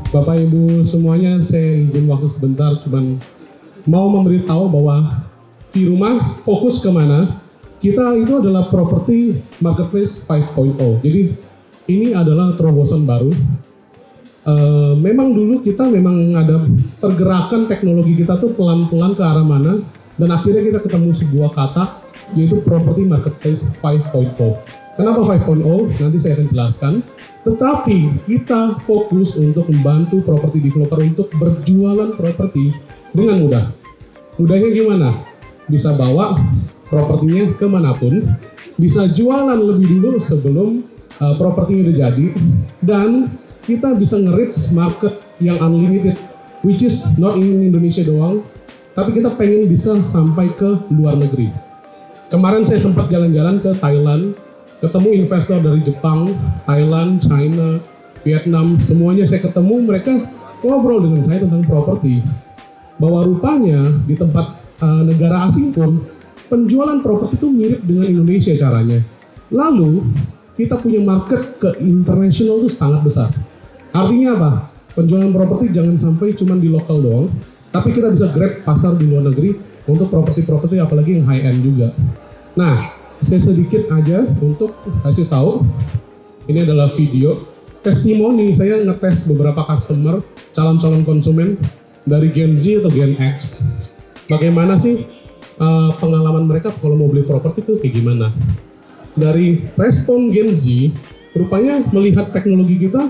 Bapak Ibu semuanya, saya izin waktu sebentar, cuman mau memberitahu bahwa Virumah fokus kemana. Kita itu adalah property marketplace 5.0. Jadi ini adalah terobosan baru. Memang dulu kita memang ada pergerakan teknologi kita tuh pelan-pelan ke arah mana, dan akhirnya kita ketemu sebuah kata yaitu property marketplace 5.0. Kenapa 5.0? Nanti saya akan jelaskan. Tetapi kita fokus untuk membantu property developer untuk berjualan properti dengan mudah. Mudahnya gimana? Bisa bawa propertinya kemanapun, bisa jualan lebih dulu sebelum propertinya udah jadi, dan kita bisa nge-reach market yang unlimited, which is not in Indonesia doang, tapi kita pengen bisa sampai ke luar negeri. Kemarin saya sempat jalan-jalan ke Thailand, ketemu investor dari Jepang, Thailand, China, Vietnam, semuanya saya ketemu, mereka ngobrol dengan saya tentang properti. Bahwa rupanya di tempat negara asing pun, penjualan properti itu mirip dengan Indonesia caranya. Lalu, kita punya market ke internasional itu sangat besar. Artinya apa? Penjualan properti jangan sampai cuma di lokal doang, tapi kita bisa grab pasar di luar negeri untuk properti-properti apalagi yang high-end juga. Nah, saya sedikit aja untuk kasih tahu, ini adalah video testimoni saya ngetes beberapa customer, calon-calon konsumen dari Gen Z atau Gen X. Bagaimana sih pengalaman mereka kalau mau beli properti itu kayak gimana? Dari respon Gen Z, rupanya melihat teknologi kita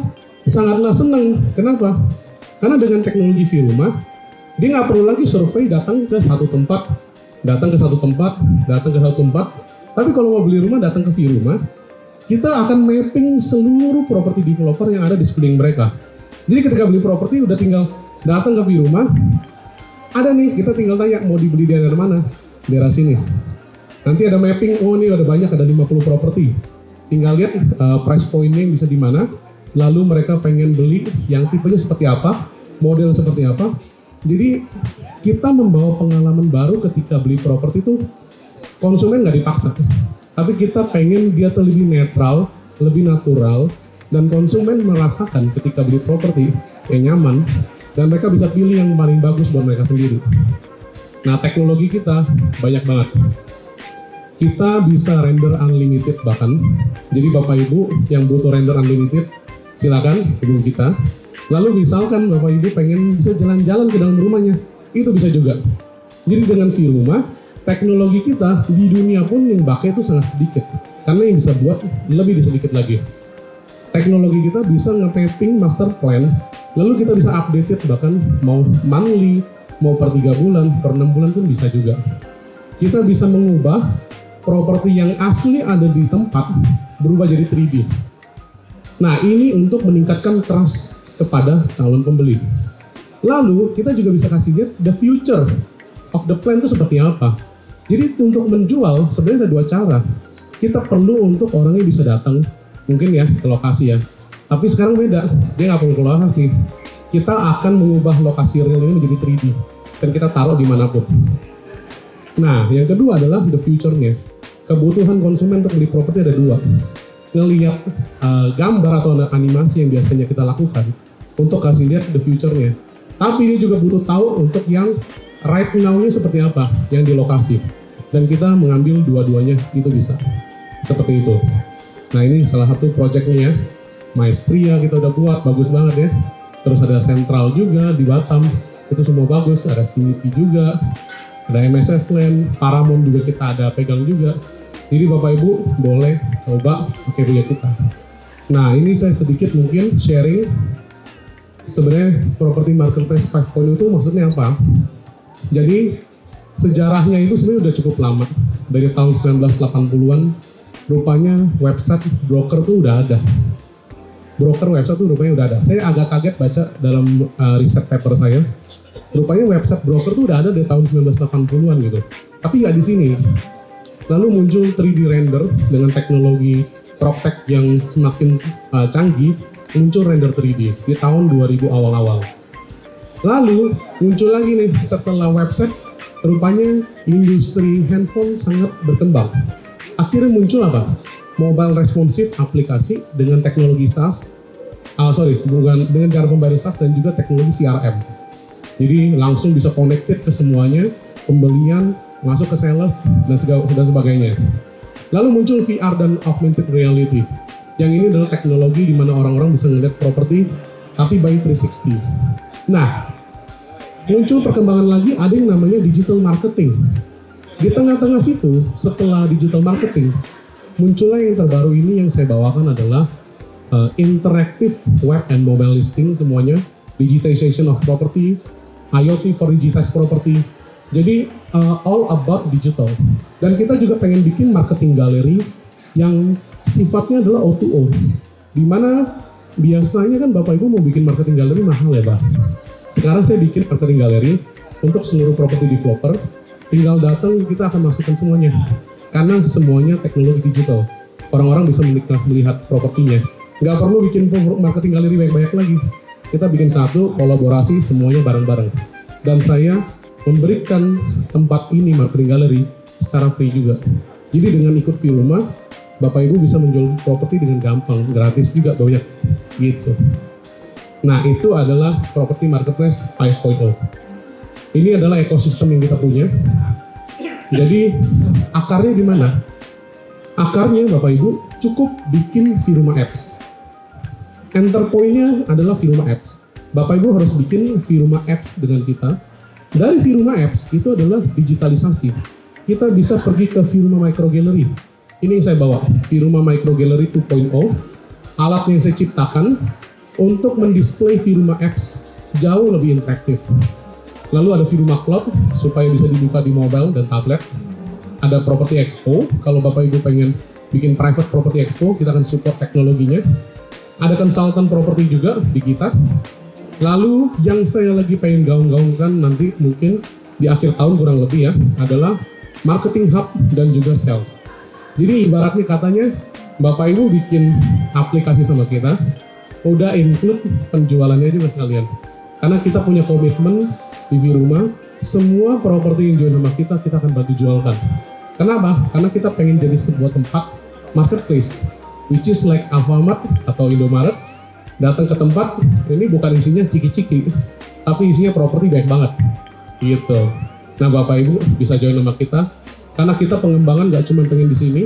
sangatlah senang. Kenapa? Karena dengan teknologi Virumah, dia nggak perlu lagi survei datang ke satu tempat, Tapi kalau mau beli rumah datang ke Virumah, kita akan mapping seluruh properti developer yang ada di sekeliling mereka. Jadi ketika beli properti udah tinggal datang ke Virumah, ada nih, kita tinggal tanya mau dibeli di daerah mana? Daerah sini. Nanti ada mapping, oh ini ada banyak, ada 50 properti. Tinggal lihat price point-nya bisa di mana, lalu mereka pengen beli yang tipenya seperti apa, model seperti apa. Jadi kita membawa pengalaman baru ketika beli properti itu. Konsumen nggak dipaksa, tapi kita pengen dia tuh lebih netral, lebih natural, dan konsumen merasakan ketika beli properti yang nyaman, dan mereka bisa pilih yang paling bagus buat mereka sendiri. Nah, teknologi kita banyak banget. Kita bisa render unlimited bahkan. Jadi Bapak Ibu yang butuh render unlimited, silakan hubungi kita. Lalu misalkan Bapak Ibu pengen bisa jalan-jalan ke dalam rumahnya, itu bisa juga. Jadi dengan Virumah, teknologi kita di dunia pun yang pakai itu sangat sedikit, karena yang bisa buat lebih sedikit lagi. Teknologi kita bisa nge-mapping master plan, lalu kita bisa update it bahkan mau monthly, mau per 3 bulan, per 6 bulan pun bisa juga. Kita bisa mengubah properti yang asli ada di tempat berubah jadi 3D. Nah, ini untuk meningkatkan trust kepada calon pembeli. Lalu kita juga bisa kasih lihat the future of the plan itu seperti apa. Jadi untuk menjual sebenarnya ada dua cara. Kita perlu untuk orangnya bisa datang, mungkin ya ke lokasi ya. Tapi sekarang beda, dia nggak perlu ke lokasi. Kita akan mengubah lokasi real ini menjadi 3D dan kita taruh dimanapun. Nah, yang kedua adalah the future-nya. Kebutuhan konsumen untuk beli properti ada dua. Ngelihat gambar atau animasi yang biasanya kita lakukan untuk kasih lihat the future-nya. Tapi dia juga butuh tahu untuk yang right now-nya seperti apa yang di lokasi. Dan kita mengambil dua-duanya, itu bisa. Seperti itu. Nah, ini salah satu project-nya ya. Maestria kita udah buat, bagus banget ya. Terus ada Central juga di Batam, itu semua bagus. Ada Siniti juga, ada MSS Land, Paramount juga kita ada pegang juga. Jadi Bapak Ibu boleh coba pakai punya kita. Nah, ini saya sedikit mungkin sharing. Sebenarnya property marketplace 5.0 itu maksudnya apa? Jadi sejarahnya itu sebenarnya udah cukup lama. Dari tahun 1980-an, rupanya website broker tuh udah ada. Broker website tuh rupanya udah ada. Saya agak kaget baca dalam riset paper saya. Rupanya website broker tuh udah ada dari tahun 1980-an gitu. Tapi nggak di sini. Lalu muncul 3D render dengan teknologi PropTech yang semakin canggih, muncul render 3D di tahun 2000 awal-awal. Lalu muncul lagi nih setelah website, rupanya industri handphone sangat berkembang. Akhirnya muncul apa? Mobile responsive aplikasi dengan teknologi SaaS bukan dengan cara pembayaran SaaS dan juga teknologi CRM. Jadi langsung bisa connected ke semuanya, pembelian, masuk ke sales, dan sebagainya. Lalu muncul VR dan augmented reality. Yang ini adalah teknologi di mana orang-orang bisa melihat properti tapi by 360. Nah, muncul perkembangan lagi ada yang namanya digital marketing. Di tengah-tengah situ, setelah digital marketing, munculnya yang terbaru ini yang saya bawakan adalah interactive web and mobile listing semuanya, digitization of property, IoT for digitized property. Jadi all about digital. Dan kita juga pengen bikin marketing gallery yang sifatnya adalah O2O. Dimana biasanya kan Bapak Ibu mau bikin marketing gallery mahal ya Pak. Sekarang saya bikin marketing gallery untuk seluruh property developer. Tinggal datang kita akan masukkan semuanya. Karena semuanya teknologi digital. Orang-orang bisa melihat propertinya. Nggak perlu bikin marketing gallery banyak-banyak lagi. Kita bikin satu, kolaborasi, semuanya bareng-bareng. Dan saya memberikan tempat ini, marketing gallery, secara free juga. Jadi dengan ikut View Rumah, Bapak Ibu bisa menjual properti dengan gampang, gratis juga banyak, gitu. Nah, itu adalah Property Marketplace 5.0. Ini adalah ekosistem yang kita punya. Jadi, akarnya di mana? Akarnya, Bapak Ibu, cukup bikin View Rumah Apps. Enter point-nya adalah View Rumah Apps. Bapak Ibu harus bikin View Rumah Apps dengan kita. Dari View Rumah Apps itu adalah digitalisasi. Kita bisa pergi ke View Rumah Micro Gallery. Ini yang saya bawa, View Rumah Micro Gallery 2.0. Alat yang saya ciptakan untuk mendisplay View Rumah Apps jauh lebih interaktif. Lalu ada View Rumah Cloud supaya bisa dibuka di mobile dan tablet. Ada Property Expo, kalau Bapak Ibu pengen bikin private Property Expo, kita akan support teknologinya. Ada konsultan properti juga di kita. Lalu yang saya lagi pengen gaung-gaungkan nanti mungkin di akhir tahun kurang lebih ya, adalah marketing hub dan juga sales. Jadi ibaratnya katanya Bapak Ibu bikin aplikasi sama kita, udah include penjualannya juga sekalian. Karena kita punya komitmen di View Rumah, semua properti yang join sama kita akan bantu jualkan. Kenapa? Karena kita pengen jadi sebuah tempat marketplace, which is like Alfamart atau Indomaret. Datang ke tempat, ini bukan isinya ciki-ciki, tapi isinya properti baik banget, gitu. Nah Bapak Ibu bisa join sama kita, karena kita pengembangan nggak cuma pengen di sini,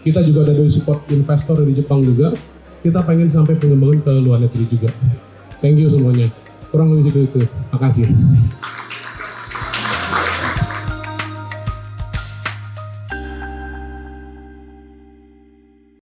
kita juga ada dari support investor dari Jepang juga, kita pengen sampai pengembangan ke luar negeri juga. Thank you semuanya, kurang lebih segitu, makasih.